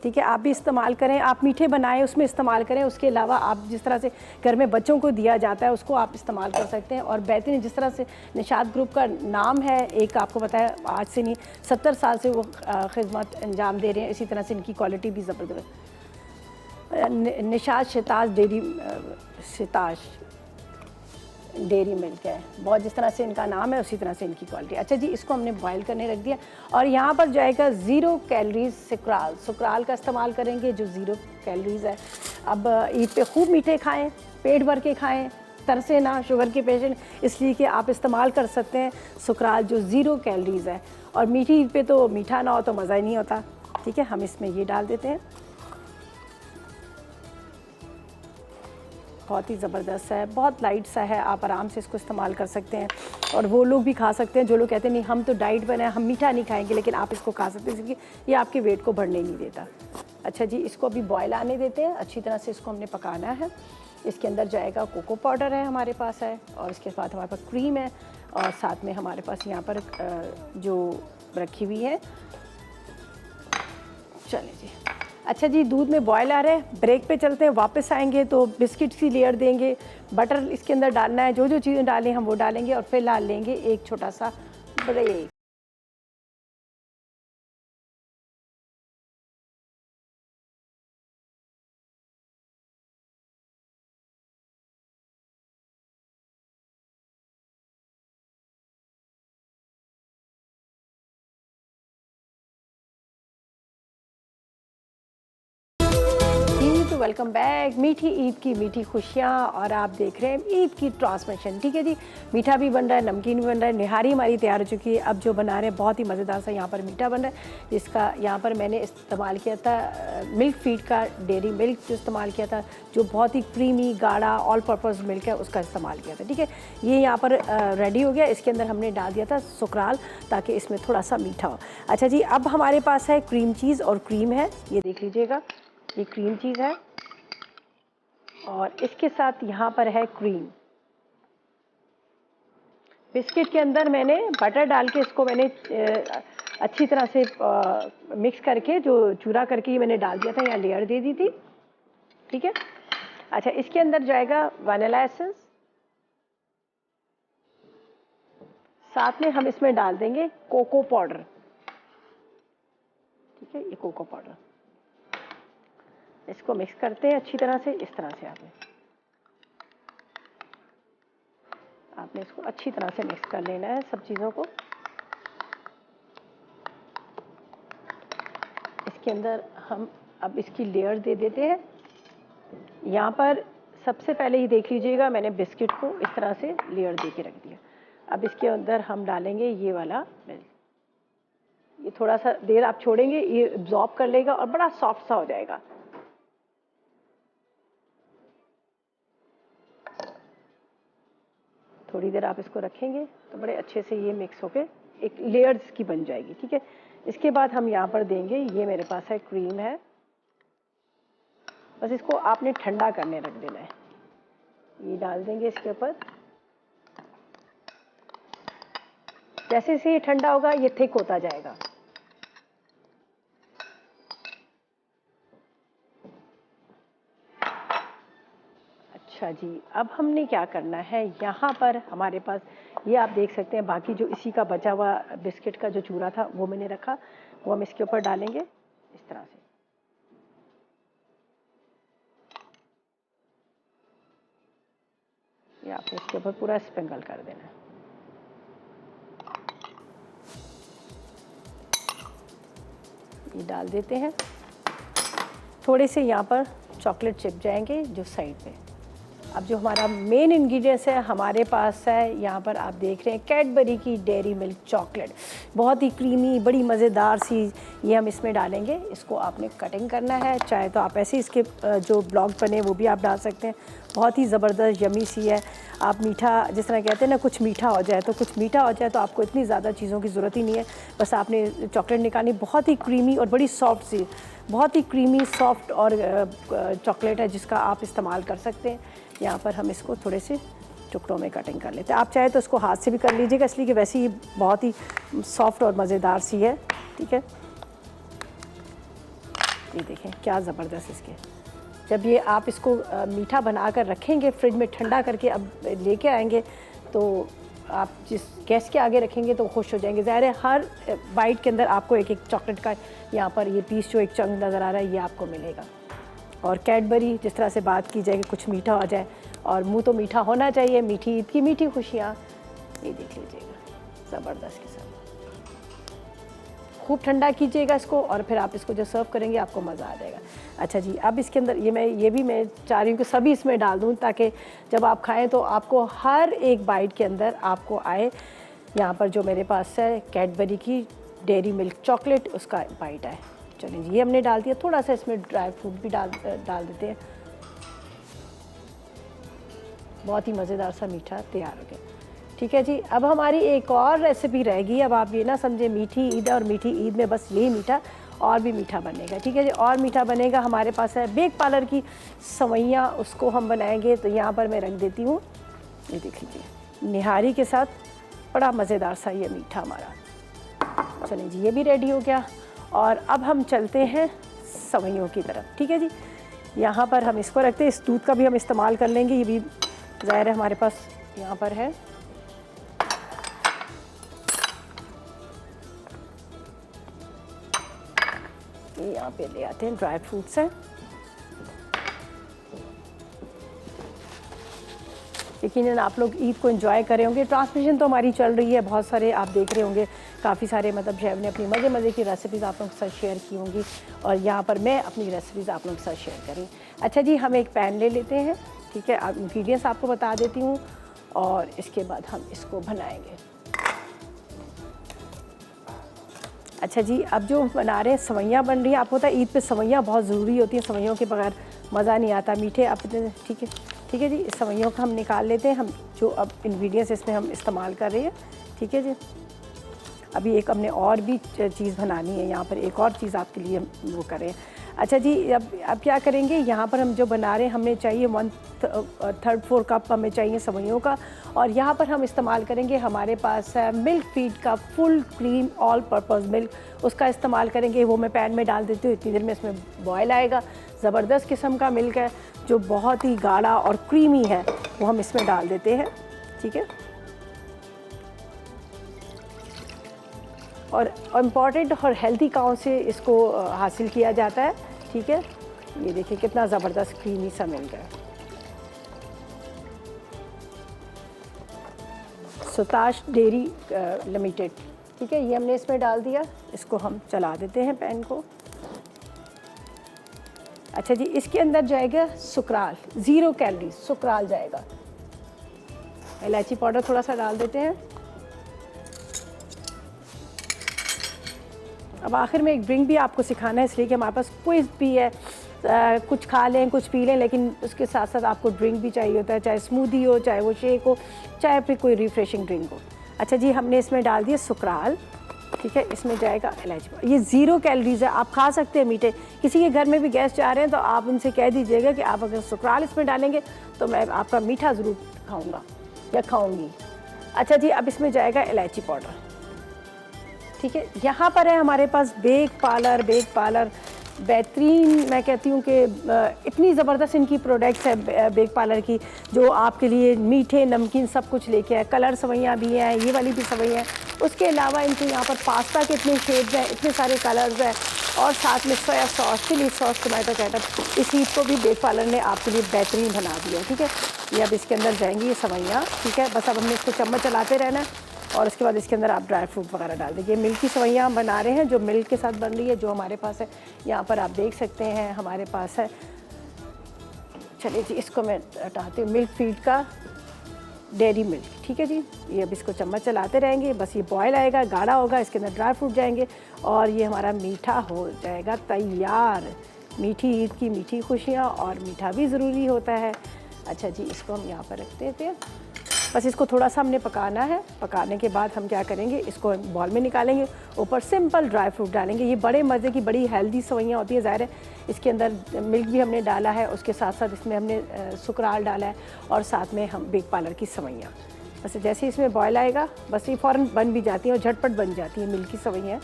ठीक है, आप भी इस्तेमाल करें, आप मीठे बनाएं उसमें इस्तेमाल करें। उसके अलावा आप जिस तरह से घर में बच्चों को दिया जाता है उसको आप इस्तेमाल कर सकते हैं। और बेहतरीन, जिस तरह से निशात ग्रुप का नाम है, एक आपको पता है आज से नहीं 70 साल से वो खिदमत अंजाम दे रहे हैं, इसी तरह से इनकी क्वालिटी भी ज़बरदस्त। निशात सिताश डेयरी मिल्क है, बहुत जिस तरह से इनका नाम है उसी तरह से इनकी क्वालिटी। अच्छा जी, इसको हमने बॉईल करने रख दिया और यहाँ पर जाएगा 0 कैलोरीज सुकराल का इस्तेमाल करेंगे जो 0 कैलोरीज़ है। अब ईद पे खूब मीठे खाएं, पेट भर के खाएं, तरसे ना शुगर के पेशेंट, इसलिए कि आप इस्तेमाल कर सकते हैं सुकराल जो 0 कैलोरीज़ है। और मीठी ईद पे तो मीठा ना हो तो मज़ा ही नहीं होता। ठीक है, हम इसमें ये डाल देते हैं। बहुत ही ज़बरदस्त है, बहुत लाइट सा है, आप आराम से इसको इस्तेमाल कर सकते हैं। और वो लोग भी खा सकते हैं जो लोग कहते हैं नहीं हम तो डाइट पर हैं, हम मीठा नहीं खाएंगे, लेकिन आप इसको खा सकते हैं क्योंकि ये आपके वेट को बढ़ने नहीं देता। अच्छा जी, इसको अभी बॉयल आने देते हैं, अच्छी तरह से इसको हमने पकाना है। इसके अंदर जाएगा कोको पाउडर है हमारे पास है, और इसके बाद हमारे पास क्रीम है, और साथ में हमारे पास यहाँ पर जो रखी हुई है। चलें जी, अच्छा जी, दूध में बॉयल आ रहा है, ब्रेक पे चलते हैं, वापस आएंगे तो बिस्किट की लेयर देंगे, बटर इसके अंदर डालना है, जो जो चीज़ें डालें हम वो डालेंगे, और फिलहाल लेंगे एक छोटा सा ब्रेक। Welcome back. मीठी ईद की मीठी खुशियाँ, और आप देख रहे हैं ईद की ट्रांसमिशन। ठीक है जी, मीठा भी बन रहा है, नमकीन भी बन रहा है, निहारी हमारी तैयार हो चुकी है। अब जो बना रहे हैं बहुत ही मज़ेदार सा यहाँ पर मीठा बन रहा है, जिसका यहाँ पर मैंने इस्तेमाल किया था मिल्क फीड का डेयरी मिल्क जो इस्तेमाल किया था, जो बहुत ही क्रीमी गाढ़ा ऑल पर्पज़ मिल्क है, उसका इस्तेमाल किया था। ठीक है, ये यहाँ पर रेडी हो गया। इसके अंदर हमने डाल दिया था सुकराल ताकि इसमें थोड़ा सा मीठा हो। अच्छा जी, अब हमारे पास है क्रीम चीज़, और क्रीम है, ये देख लीजिएगा, ये क्रीम चीज़ है, और इसके साथ यहाँ पर है क्रीम। बिस्किट के अंदर मैंने बटर डाल के इसको मैंने अच्छी तरह से मिक्स करके जो चूरा करके मैंने डाल दिया था, यहाँ लेयर दे दी थी। ठीक है, अच्छा, इसके अंदर जाएगा वनीला एसेंस, साथ में हम इसमें डाल देंगे कोको पाउडर। ठीक है, ये कोको पाउडर, इसको मिक्स करते हैं अच्छी तरह से। इस तरह से आपने इसको अच्छी तरह से मिक्स कर लेना है सब चीज़ों को। इसके अंदर हम अब इसकी लेयर दे देते हैं। यहाँ पर सबसे पहले ही देख लीजिएगा, मैंने बिस्किट को इस तरह से लेयर दे के रख दिया। अब इसके अंदर हम डालेंगे ये वाला मिल्क। ये थोड़ा सा देर आप छोड़ेंगे, ये एब्जॉर्ब कर लेगा और बड़ा सॉफ्ट सा हो जाएगा। थोड़ी देर आप इसको रखेंगे तो बड़े अच्छे से ये मिक्स होके एक लेयर्स की बन जाएगी। ठीक है, इसके बाद हम यहाँ पर देंगे, ये मेरे पास है क्रीम है, बस इसको आपने ठंडा करने रख देना है। ये डाल देंगे इसके ऊपर। जैसे जैसे ये ठंडा होगा ये थिक होता जाएगा। अच्छा जी, अब हमने क्या करना है, यहाँ पर हमारे पास ये आप देख सकते हैं, बाकी जो इसी का बचा हुआ बिस्किट का जो चूरा था वो मैंने रखा, वो हम इसके ऊपर डालेंगे इस तरह से। ये आपने इसके ऊपर पूरा स्प्रिंकल कर देना है। ये डाल देते हैं। थोड़े से यहाँ पर चॉकलेट चिप जाएंगे जो साइड पे। अब जो हमारा मेन इंग्रेडिएंट्स है हमारे पास है, यहाँ पर आप देख रहे हैं कैडबरी की डेयरी मिल्क चॉकलेट, बहुत ही क्रीमी, बड़ी मज़ेदार सी, ये हम इसमें डालेंगे। इसको आपने कटिंग करना है, चाहे तो आप ऐसे इसके जो ब्लॉक बने वो भी आप डाल सकते हैं। बहुत ही ज़बरदस्त यमी सी है। आप मीठा, जिस तरह कहते हैं ना, कुछ मीठा हो जाए तो कुछ मीठा हो जाए, तो आपको इतनी ज़्यादा चीज़ों की ज़रूरत ही नहीं है। बस आपने चॉकलेट निकालनी, बहुत ही क्रीमी और बड़ी सॉफ्ट सी, बहुत ही क्रीमी सॉफ्ट और चॉकलेट है जिसका आप इस्तेमाल कर सकते हैं। यहाँ पर हम इसको थोड़े से टुकड़ों में कटिंग कर लेते हैं। आप चाहे तो इसको हाथ से भी कर लीजिएगा, इसलिए कि वैसे ही बहुत ही सॉफ्ट और मज़ेदार सी है। ठीक है, ये देखें क्या ज़बरदस्त इसके। जब ये आप इसको मीठा बनाकर रखेंगे फ्रिज में ठंडा करके, अब लेके आएंगे तो आप जिस गैस के आगे रखेंगे तो खुश हो जाएंगे। ज़ाहिर है हर बाइट के अंदर आपको एक एक चॉकलेट का यहाँ पर ये पीस जो एक चंक नज़र आ रहा है ये आपको मिलेगा। और कैडबरी, जिस तरह से बात की जाए कि कुछ मीठा हो जाए, और मुंह तो मीठा होना चाहिए, मीठी ईद की मीठी खुशियाँ, ये देख लीजिएगा ज़बरदस्त किस्म। खूब ठंडा कीजिएगा इसको और फिर आप इसको जब सर्व करेंगे आपको मज़ा आ जाएगा। अच्छा जी, अब इसके अंदर ये भी मैं चाह रही हूँ कि सभी इसमें डाल दूँ, ताकि जब आप खाएँ तो आपको हर एक बाइट के अंदर आपको आए। यहाँ पर जो मेरे पास है कैडबरी की डेयरी मिल्क चॉकलेट, उसका बाइट आए। चलिए जी, ये हमने डाल दिया। थोड़ा सा इसमें ड्राई फ्रूट भी डाल देते हैं। बहुत ही मज़ेदार सा मीठा तैयार हो गया। ठीक है जी, अब हमारी एक और रेसिपी रहेगी। अब आप ये ना समझे मीठी ईद है और मीठी ईद में बस यही मीठा, और भी मीठा बनेगा। ठीक है जी, और मीठा बनेगा। हमारे पास है बेक पार्लर की सवैयाँ, उसको हम बनाएंगे। तो यहाँ पर मैं रख देती हूँ, ये देख लीजिए, निहारी के साथ बड़ा मज़ेदार सा ये मीठा हमारा। चलिए जी, ये भी रेडी हो गया। और अब हम चलते हैं सवैयों की तरफ। ठीक है जी, यहाँ पर हम इसको रखते हैं। इस दूध का भी हम इस्तेमाल कर लेंगे, ये भी ज़ाहिर है हमारे पास यहाँ पर है। ये यहाँ पे ले आते हैं, ड्राई फ्रूट्स हैं। यकीनन आप लोग ईद को एंजॉय कर रहे होंगे। ट्रांसमिशन तो हमारी चल रही है, बहुत सारे आप देख रहे होंगे, काफ़ी सारे मतलब शेफ ने अपनी मज़े की रेसिपीज़ आप लोगों के साथ शेयर की होंगी, और यहाँ पर मैं अपनी रेसिपीज़ आप लोगों के साथ शेयर करी। अच्छा जी, हम एक पैन ले लेते हैं। ठीक है, अब इंग्रेडिएंट्स आपको बता देती हूँ और इसके बाद हम इसको बनाएंगे। अच्छा जी, अब जो बना रहे हैं सवैयाँ बन रही हैं। आपको पता है ईद पे सवैयाँ बहुत ज़रूरी होती हैं, सवैयों के बगैर मज़ा नहीं आता मीठे। आप ठीक है जी, इस सवैयों का हम निकाल लेते हैं। हम जो अब इंग्रेडिएंट्स इसमें हम इस्तेमाल कर रहे हैं। ठीक है जी, अभी एक हमने और भी चीज़ बनानी है, यहाँ पर एक और चीज़ आपके लिए वो करें। अच्छा जी, अब क्या करेंगे, यहाँ पर हम जो बना रहे हैं हमें चाहिए 1/3 कप हमें चाहिए सवैयों का, और यहाँ पर हम इस्तेमाल करेंगे, हमारे पास है मिल्क फीड का full cream all purpose milk, उसका इस्तेमाल करेंगे। वो मैं पैन में डाल देती हूँ, इतनी देर में इसमें बॉयल आएगा। ज़बरदस्त किस्म का मिल्क है जो बहुत ही गाढ़ा और क्रीमी है, वो हम इसमें डाल देते हैं। ठीक है, और इम्पॉर्टेंट और हेल्दी काउ से इसको हासिल किया जाता है। ठीक है, ये देखिए कितना ज़बरदस्त क्रीमी सा मिल्क है। सुताश डेयरी लिमिटेड। ठीक है, ये हमने इसमें डाल दिया। इसको हम चला देते हैं पैन को। अच्छा जी, इसके अंदर जाएगा सुकराल, 0 कैलोरी सुकराल जाएगा। इलायची पाउडर थोड़ा सा डाल देते हैं। अब आखिर में एक ड्रिंक भी आपको सिखाना है, इसलिए कि हमारे पास क्विज़ भी है। कुछ खा लें, कुछ पी लें, लेकिन उसके साथ साथ आपको ड्रिंक भी चाहिए होता है, चाहे स्मूदी हो, चाहे वो शेक हो, चाहे फिर कोई रिफ्रेशिंग ड्रिंक हो। अच्छा जी, हमने इसमें डाल दिया सुकराल। ठीक है, इसमें जाएगा इलायची। ये 0 कैलोरीज़ है, आप खा सकते हैं मीठे। किसी के घर में भी गेस्ट जा रहे हैं तो आप उनसे कह दीजिएगा कि आप अगर सुकराल इसमें डालेंगे तो मैं आपका मीठा ज़रूर खाऊँगा या खाऊँगी। अच्छा जी, अब इसमें जाएगा इलायची पाउडर। ठीक है। यहाँ पर है हमारे पास बेक पार्लर बेहतरीन, मैं कहती हूँ कि इतनी ज़बरदस्त इनकी प्रोडक्ट्स है बेक पार्लर की, जो आपके लिए मीठे नमकीन सब कुछ लेके आए। कलर सवैयाँ भी हैं, ये वाली भी सवैयाँ हैं। उसके अलावा इनके यहाँ पर पास्ता के इतने शेड्स हैं, इतने सारे कलर्स हैं, और साथ में soya sauce, chilli sauce, tomato ketchup. इस ईद को भी बेक पार्लर ने आपके लिए बेहतरीन बना दिया। ठीक है, ये अब इसके अंदर जाएंगी ये सवैयाँ। ठीक है, बस अब हमने इसको चम्मच चलाते रहना है, और उसके बाद इसके अंदर आप ड्राई फ्रूट वगैरह डाल दीजिए। मिल्क की सवैयाँ हम बना रहे हैं जो मिल्क के साथ बन रही है, जो हमारे पास है। यहाँ पर आप देख सकते हैं हमारे पास है, चलिए जी इसको मैं हटाती हूँ, मिल्क फीड का डेयरी मिल्क। ठीक है जी, ये अब इसको चम्मच चलाते रहेंगे, बस ये बॉयल आएगा, गाढ़ा होगा, इसके अंदर ड्राई फ्रूट जाएंगे और ये हमारा मीठा हो जाएगा तैयार। मीठी ईद की मीठी खुशियाँ, और मीठा भी ज़रूरी होता है। अच्छा जी, इसको हम यहाँ पर रखते थे, बस इसको थोड़ा सा हमने पकाना है। पकाने के बाद हम क्या करेंगे, इसको बॉल में निकालेंगे, ऊपर सिंपल ड्राई फ्रूट डालेंगे। ये बड़े मज़े की बड़ी हेल्दी सवैयाँ होती है। ज़ाहिर है इसके अंदर मिल्क भी हमने डाला है, उसके साथ साथ इसमें हमने सुकराल डाला है, और साथ में हम बेक पार्लर की सवैयाँ। बस जैसे इसमें बॉयल आएगा, बस ये फ़ौरन बन भी जाती हैं और झटपट बन जाती हैं मिल्क की सवैयाँ,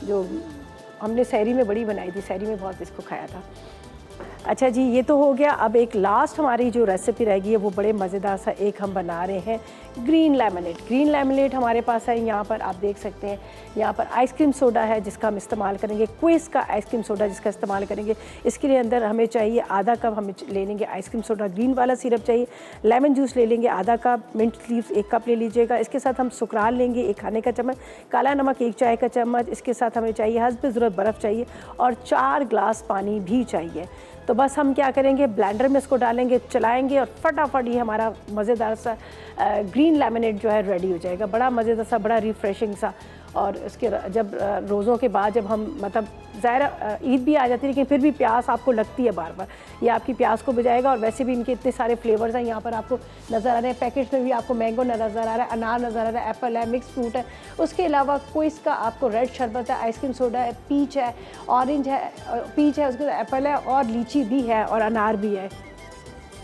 जो हमने सहरी में बड़ी बनाई थी, सहरी में बहुत इसको खाया था। अच्छा जी, ये तो हो गया। अब एक लास्ट हमारी जो रेसिपी रहेगी है वो बड़े मज़ेदार सा एक हम बना रहे हैं ग्रीन लेमनेड। ग्रीन लेमनेड हमारे पास है, यहाँ पर आप देख सकते हैं। यहाँ पर आइसक्रीम सोडा है जिसका हम इस्तेमाल करेंगे, क्विज़ का आइसक्रीम सोडा जिसका इस्तेमाल करेंगे। इसके लिए अंदर हमें चाहिए आधा कप, हमें ले लेंगे आइसक्रीम सोडा, ग्रीन वाला सिरप चाहिए, लेमन जूस ले लेंगे आधा कप, मिंट लीव्स 1 कप ले लीजिएगा। इसके साथ हम सुकराल लेंगे 1 खाने का चम्मच, काला नमक 1 चाय का चम्मच। इसके साथ हमें चाहिए हस्ब ज़रूरत बर्फ़ चाहिए, और 4 ग्लास पानी भी चाहिए। तो बस हम क्या करेंगे, ब्लेंडर में इसको डालेंगे, चलाएंगे, और फटाफट ये हमारा मज़ेदार सा ग्रीन लेमनेड जो है रेडी हो जाएगा। बड़ा मज़ेदार सा, बड़ा रिफ़्रेशिंग सा। और इसके जब रोज़ों के बाद जब हम, मतलब ज़ाहिर ईद भी आ जाती है, लेकिन फिर भी प्यास आपको लगती है बार बार, ये आपकी प्यास को बुझाएगा। और वैसे भी इनके इतने सारे फ्लेवर्स हैं, यहाँ पर आपको नज़र आ रहे हैं, पैकेट्स में भी आपको मैंगो नज़र आ रहा है, अनार नज़र आ रहा है, एप्पल है, मिक्स फ्रूट है। उसके अलावा क्विज़ का आपको रेड शरबत है, आइसक्रीम सोडा है, पीच है, ऑरेंज है, पीच है, उसके बाद एप्पल है, और लीची भी है, और अनार भी है।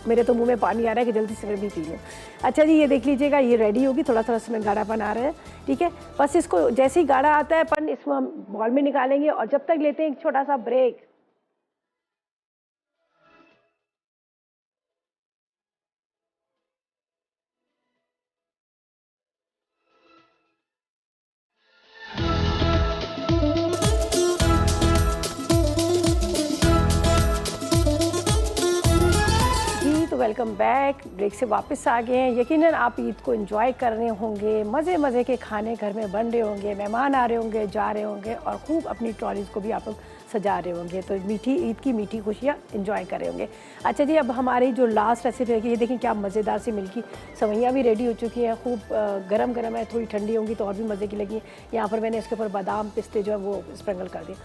मेरे तो मुंह में पानी आ रहा है कि जल्दी से मैं भी पी लूँ। अच्छा जी, ये देख लीजिएगा, ये रेडी होगी। थोड़ा थोड़ा इसमें गाढ़ापन आ रहा है। ठीक है, बस इसको जैसे ही गाढ़ा आता है पन, इसको हम बॉल में निकालेंगे, और जब तक लेते हैं एक छोटा सा ब्रेक। तो वेलकम बैक, ब्रेक से वापस आ गए हैं। यकीनन आप ईद को एंजॉय कर रहे होंगे, मज़े मज़े के खाने घर में बन रहे होंगे, मेहमान आ रहे होंगे, जा रहे होंगे, और खूब अपनी ट्रॉलीज़ को भी आप लोग सजा रहे होंगे। तो मीठी ईद की मीठी खुशियाँ एंजॉय कर रहे होंगे। अच्छा जी, अब हमारी जो लास्ट रेसिपी है, ये देखें क्या मज़ेदार सी मिल्की सवैयाँ भी रेडी हो चुकी हैं। खूब गरम गरम है, थोड़ी ठंडी होंगी तो और भी मज़े की लगी। यहाँ पर मैंने इसके ऊपर बादाम पिस्ते जो है वो स्प्रिंकल कर दिए।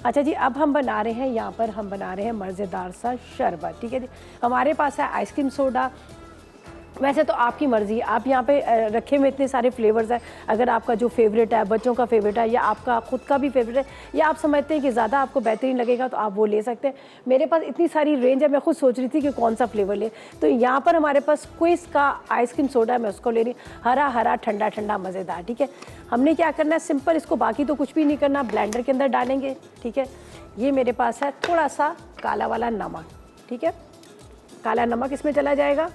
अच्छा जी, अब हम बना रहे हैं, यहाँ पर हम बना रहे हैं मज़ेदार सा शरबत। ठीक है जी, हमारे पास है आइसक्रीम सोडा। वैसे तो आपकी मर्ज़ी, आप यहाँ पे रखे हुए इतने सारे फ्लेवर्स हैं। अगर आपका जो फेवरेट है, बच्चों का फेवरेट है, या आपका खुद का भी फेवरेट है, या आप समझते हैं कि ज़्यादा आपको बेहतरीन लगेगा, तो आप वो ले सकते हैं। मेरे पास इतनी सारी रेंज है, मैं खुद सोच रही थी कि कौन सा फ्लेवर ले। तो यहाँ पर हमारे पास क्विज़ का आइसक्रीम सोडा है, मैं उसको ले रही हूँ। हरा हरा ठंडा ठंडा मज़ेदार। ठीक है, हमने क्या करना है, सिंपल इसको, बाकी तो कुछ भी नहीं करना, ब्लेंडर के अंदर डालेंगे। ठीक है, ये मेरे पास है थोड़ा सा काला वाला नमक। ठीक है, काला नमक इसमें चला जाएगा।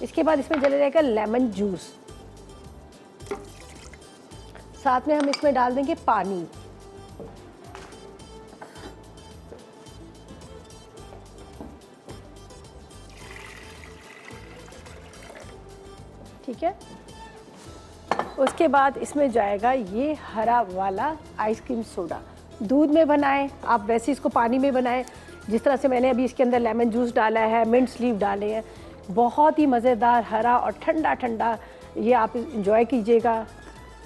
इसके बाद इसमें चला जाएगा लेमन जूस, साथ में हम इसमें डाल देंगे पानी। ठीक है, उसके बाद इसमें जाएगा ये हरा वाला आइसक्रीम सोडा। दूध में बनाएं आप, वैसे इसको पानी में बनाएं, जिस तरह से मैंने अभी इसके अंदर लेमन जूस डाला है, मिंट लीफ डाले हैं। बहुत ही मज़ेदार हरा और ठंडा ठंडा ये आप इंजॉय कीजिएगा।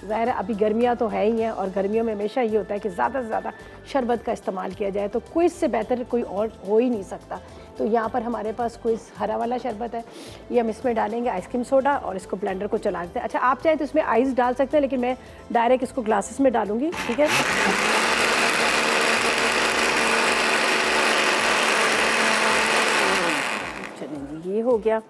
ज़ाहिर है अभी गर्मियाँ तो है ही हैं, और गर्मियों में हमेशा ये होता है कि ज़्यादा से ज़्यादा शरबत का इस्तेमाल किया जाए, तो क्विज़ से बेहतर कोई और हो ही नहीं सकता। तो यहाँ पर हमारे पास क्विज़ हरा वाला शरबत है, ये हम इसमें डालेंगे आइसक्रीम सोडा, और इसको ब्लेंडर को चला देते हैं। अच्छा, आप चाहें तो इसमें आइस डाल सकते हैं, लेकिन मैं डायरेक्ट इसको ग्लासेस में डालूँगी। ठीक है, चलिए ये हो गया।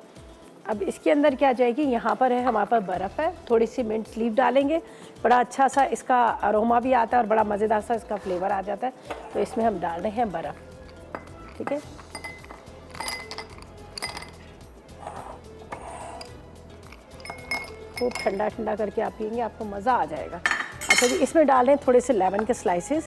अब इसके अंदर क्या जाएगी, यहाँ पर है हमारे पास बर्फ़ है, थोड़ी सी मिंट लीफ डालेंगे, बड़ा अच्छा सा इसका अरोमा भी आता है और बड़ा मज़ेदार सा इसका फ्लेवर आ जाता है। तो इसमें हम डाल रहे हैं बर्फ़, ठीक है। खूब ठंडा ठंडा करके आप पिएंगे, आपको मज़ा आ जाएगा। अच्छा जी, इसमें डाल रहे हैं थोड़े से लेमन के स्लाइसेस।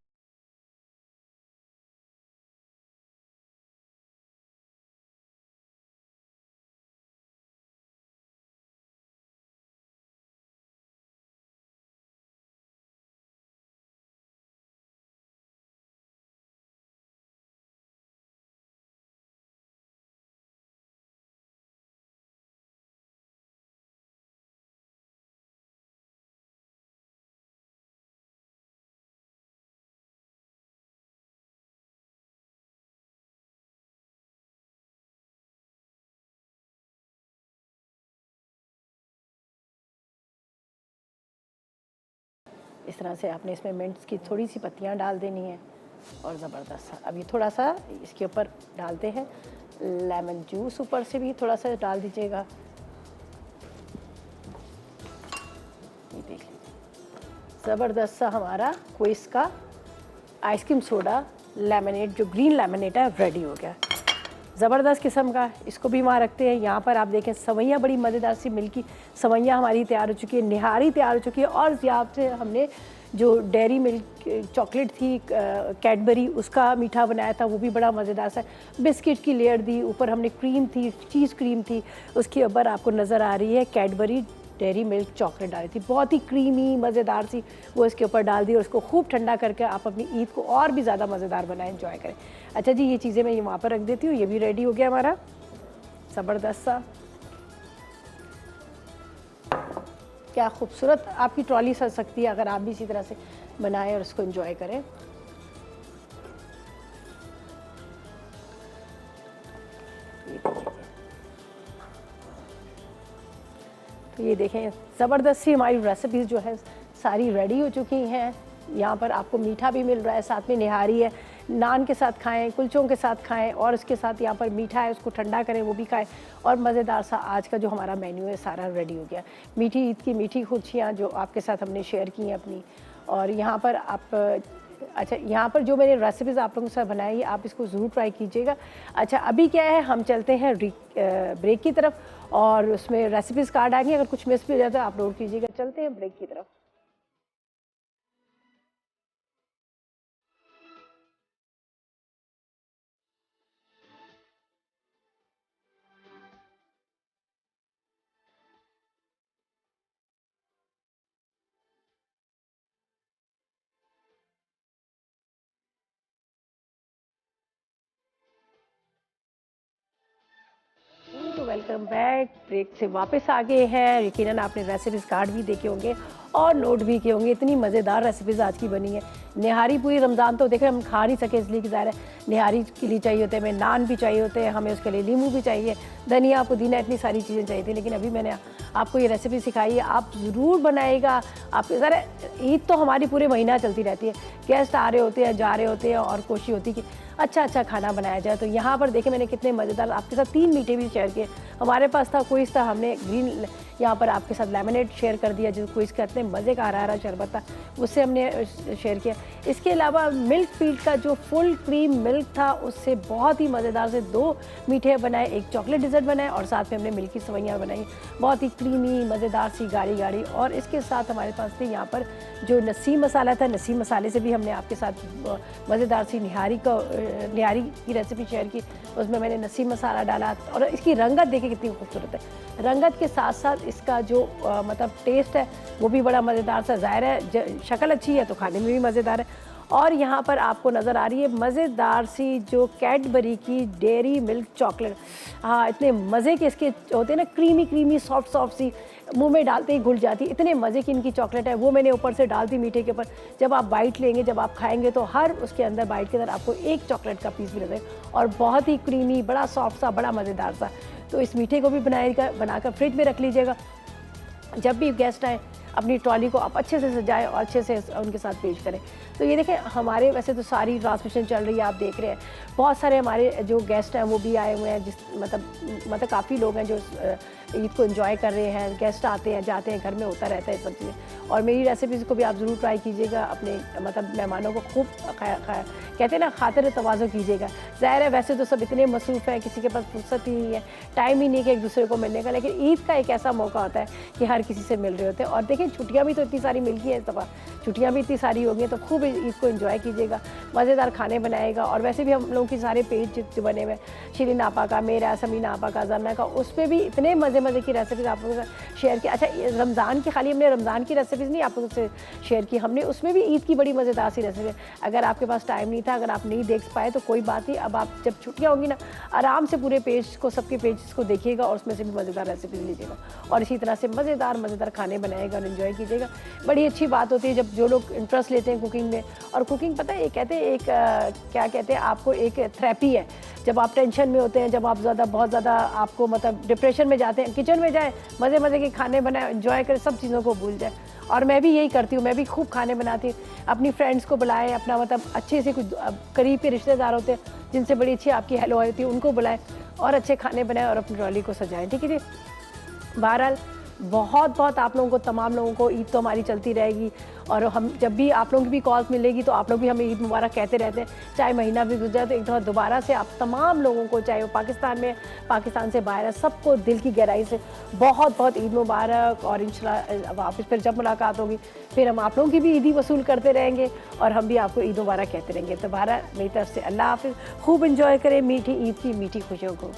इस तरह से आपने इसमें मिंट्स की थोड़ी सी पत्तियां डाल देनी है और ज़बरदस्त। अब ये थोड़ा सा इसके ऊपर डालते हैं लेमन जूस, ऊपर से भी थोड़ा सा डाल दीजिएगा। ये देख लीजिए, ज़बरदस्त सा हमारा क्विज़ का आइसक्रीम सोडा लेमनेड, जो ग्रीन लेमनेड है, रेडी हो गया। ज़बरदस्त किस्म का, इसको भी वहाँ रखते हैं। यहाँ पर आप देखें सवैयाँ बड़ी मज़ेदार सी मिल्की सवैयाँ हमारी तैयार हो चुकी है, निहारी तैयार हो चुकी है। और यहाँ से हमने जो डेयरी मिल्क चॉकलेट थी कैडबरी, उसका मीठा बनाया था, वो भी बड़ा मज़ेदार सा। बिस्किट की लेयर दी, ऊपर हमने क्रीम थी, चीज़ क्रीम थी, उसके ऊपर आपको नज़र आ रही है कैडबरी डेयरी मिल्क चॉकलेट डाली थी, बहुत ही क्रीमी मज़ेदार सी, वो इसके ऊपर डाल दी और उसको खूब ठंडा करके आप अपनी ईद को और भी ज़्यादा मज़ेदार बनाएं, एंजॉय करें। अच्छा जी, ये चीज़ें मैं वहाँ पर रख देती हूँ। ये भी रेडी हो गया हमारा ज़बरदस्त सा। क्या खूबसूरत आपकी ट्रॉली सज सकती है अगर आप भी इसी तरह से बनाएं और उसको एंजॉय करें। तो ये देखें ज़बरदस्त सी हमारी रेसिपीज़ जो है सारी रेडी हो चुकी हैं। यहाँ पर आपको मीठा भी मिल रहा है, साथ में निहारी है, नान के साथ खाएं, कुलचों के साथ खाएं, और इसके साथ यहाँ पर मीठा है, उसको ठंडा करें, वो भी खाएं। और मज़ेदार सा आज का जो हमारा मेन्यू है सारा रेडी हो गया। मीठी ईद की मीठी खुशियाँ जो आपके साथ हमने शेयर की हैं अपनी। और यहाँ पर आप अच्छा, यहाँ पर जो मैंने रेसिपीज़ आप लोगों के साथ बनाई है, आप इसको ज़रूर ट्राई कीजिएगा। अच्छा, अभी क्या है, हम चलते हैं ब्रेक की तरफ और उसमें रेसिपीज़ कार्ड आएंगे, अगर कुछ मिस भी हो जाए तो आप नोट कीजिएगा। चलते हैं ब्रेक की तरफ। तो वेलकम बैक, ब्रेक से वापस आ गए हैं। यकीनन आपने रेसिपीज़ कार्ड भी देखे होंगे और नोट भी किए होंगे। इतनी मज़ेदार रेसिपीज़ आज की बनी है। निहारी पूरी रमज़ान तो देखें हम खा नहीं सके, इसलिए कि ज़ाहिर है निहारी के लिए चाहिए होते हैं, हमें नान भी चाहिए होते हैं, हमें उसके लिए नींबू भी चाहिए, धनिया पुदीना, इतनी सारी चीज़ें चाहिए थी। लेकिन अभी मैंने आपको ये रेसिपी सिखाई है, आप ज़रूर बनाइएगा। आप ज़रा, ईद तो हमारी पूरे महीना चलती रहती है, गेस्ट आ रहे होते हैं, जा रहे होते हैं, और कोशिश होती है कि अच्छा अच्छा खाना बनाया जाए। तो यहाँ पर देखें मैंने कितने मज़ेदार आपके साथ 3 मीठे भी शेयर किए। हमारे पास था क्विज़ था, हमने ग्रीन, यहाँ पर आपके साथ लेमनेड शेयर कर दिया, जो क्विज़ का इतने मज़े का हरा शरबत था, उससे हमने शेयर किया। इसके अलावा मिल्क फीड का जो फुल क्रीम मिल्क था, उससे बहुत ही मज़ेदार से 2 मीठे बनाए, एक चॉकलेट डिज़र्ट बनाए और साथ में हमने मिल्की सवैयाँ बनाई, बहुत ही क्रीमी मज़ेदार सी गाढ़ी गाढ़ी। और इसके साथ हमारे पास थे यहाँ पर जो नसीम मसाला था, नसीम मसाले से भी हमने आपके साथ मज़ेदार सी निहारी की रेसिपी शेयर की। उसमें मैंने नसीम मसाला डाला और इसकी रंगत देखिए कितनी खूबसूरत है। रंगत के साथ साथ इसका जो मतलब टेस्ट है वो भी बड़ा मज़ेदार सा। ज़ाहिर है शक्ल अच्छी है तो खाने में भी मज़ेदार है। और यहाँ पर आपको नज़र आ रही है मज़ेदार सी जो कैडबरी की डेयरी मिल्क चॉकलेट। हाँ, इतने मज़े के इसके होते हैं ना, क्रीमी क्रीमी सॉफ्ट सॉफ्ट सी, मुंह में डालते ही घुल जाती, इतने मज़े की इनकी चॉकलेट है। वो मैंने ऊपर से डाल दी मीठे के ऊपर। जब आप बाइट लेंगे, जब आप खाएंगे, तो हर उसके अंदर बाइट के अंदर आपको एक चॉकलेट का पीस भी नजर, और बहुत ही क्रीमी, बड़ा सॉफ्ट सा, बड़ा मज़ेदार सा। तो इस मीठे को भी बनाकर फ्रिज में रख लीजिएगा। जब भी गेस्ट आए, अपनी ट्रॉली को आप अच्छे से सजाएं और अच्छे से उनके साथ पेश करें। तो ये देखें, हमारे वैसे तो सारी ट्रांसमिशन चल रही है, आप देख रहे हैं बहुत सारे हमारे जो गेस्ट हैं वो भी आए हुए हैं, मतलब काफ़ी लोग हैं जो ईद को एंजॉय कर रहे हैं। गेस्ट आते हैं जाते हैं, घर में होता रहता है सब चीज़ें। और मेरी रेसिपीज़ को भी आप ज़रूर ट्राई कीजिएगा, अपने मतलब मेहमानों को खूब कहते हैं ना खातिर तवाज़ो कीजिएगा। ज़ाहिर है वैसे तो सब इतने मसरूफ़ हैं, किसी के पास फुर्सत ही नहीं है, टाइम ही नहीं कि एक दूसरे को मिलने का, लेकिन ईद का एक ऐसा मौका होता है कि हर किसी से मिल रहे होते हैं। और देखिए छुट्टियाँ भी तो इतनी सारी मिल गई हैं, इस दफ़ा छुट्टियाँ भी इतनी सारी हो गई हैं, तो खूब ईद को एंजॉय कीजिएगा, मज़ेदार खाने बनाएगा। और वैसे भी हम लोगों के सारे पेज जो बने हुए हैं, शिरीन आपा का, मेरा, समीना आपा का, ज़रना का, उस पर भी इतने मज़े की रेसिपीज़ आप लोगों से शेयर की। अच्छा, रमज़ान की खाली हमने रमज़ान की रेसिपीज़ नहीं आप लोगों से शेयर की, हमने उसमें भी ईद की बड़ी मज़ेदार सी रेसिपी। अगर आपके पास टाइम नहीं था, अगर आप नहीं देख पाए तो कोई बात नहीं, अब आप जब छुट्टियाँ होंगी ना, आराम से पूरे पेज को, सबके पेज को देखिएगा और उसमें से भी मज़ेदार रेसिपीज़ लीजिएगा और इसी तरह से मज़ेदार खाने बनाएगा और इन्जॉय कीजिएगा। बड़ी अच्छी बात होती है जब जो लोग इंटरेस्ट लेते हैं कुकिंग में। और कुकिंग पता है, ये कहते हैं एक क्या कहते हैं, आपको एक थेरेपी है। जब आप टेंशन में होते हैं, जब आप बहुत ज़्यादा आपको मतलब डिप्रेशन में जाते हैं, किचन में जाएँ, मज़े के खाने बनाएं, एंजॉय करें, सब चीज़ों को भूल जाए। और मैं भी यही करती हूँ, मैं भी खूब खाने बनाती हूँ। अपनी फ्रेंड्स को बुलाएं, अपना मतलब अच्छे से कुछ करीब के रिश्तेदार होते हैं जिनसे बड़ी अच्छी आपकी हेलो होती है, उनको बुलाएं और अच्छे खाने बनाएं और अपनी ट्रॉली को सजाएं। ठीक है जी। बहरहाल बहुत आप लोगों को, तमाम लोगों को ईद तो हमारी चलती रहेगी। और हम जब भी आप लोगों की भी कॉल्स मिलेगी तो आप लोग भी हमें ईद मुबारक कहते रहते हैं, चाहे महीना भी गुजर जाए तो एक दफ़ा दोबारा से आप तमाम लोगों को, चाहे वो पाकिस्तान में, पाकिस्तान से बाहर है, सबको दिल की गहराई से बहुत ईद मुबारक। और इंशाल्लाह वापस फिर जब मुलाकात होगी फिर हम आप लोगों की भी ईदी वसूल करते रहेंगे और हम भी आपको ईद मुबारक कहते रहेंगे। तो बहरहाल मेरी तरफ से अल्लाह हाफ़िज़, खूब इंजॉय करें मीठी ईद की मीठी खुशियों को।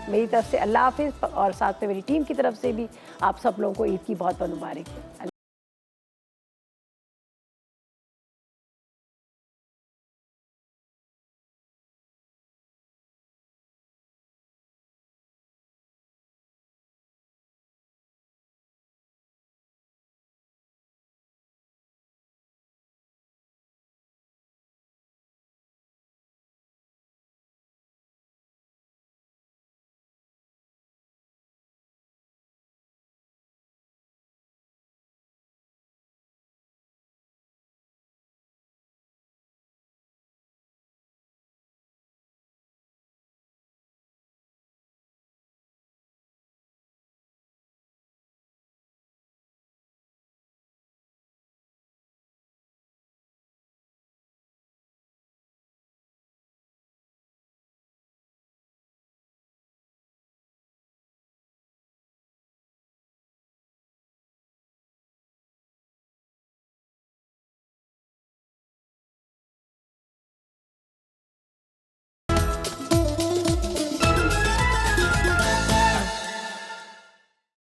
मेरी तरफ से अल्लाह हाफ़िज़ और साथ में मेरी टीम की तरफ से भी आप सब लोगों को ईद की बहुत मुबारक।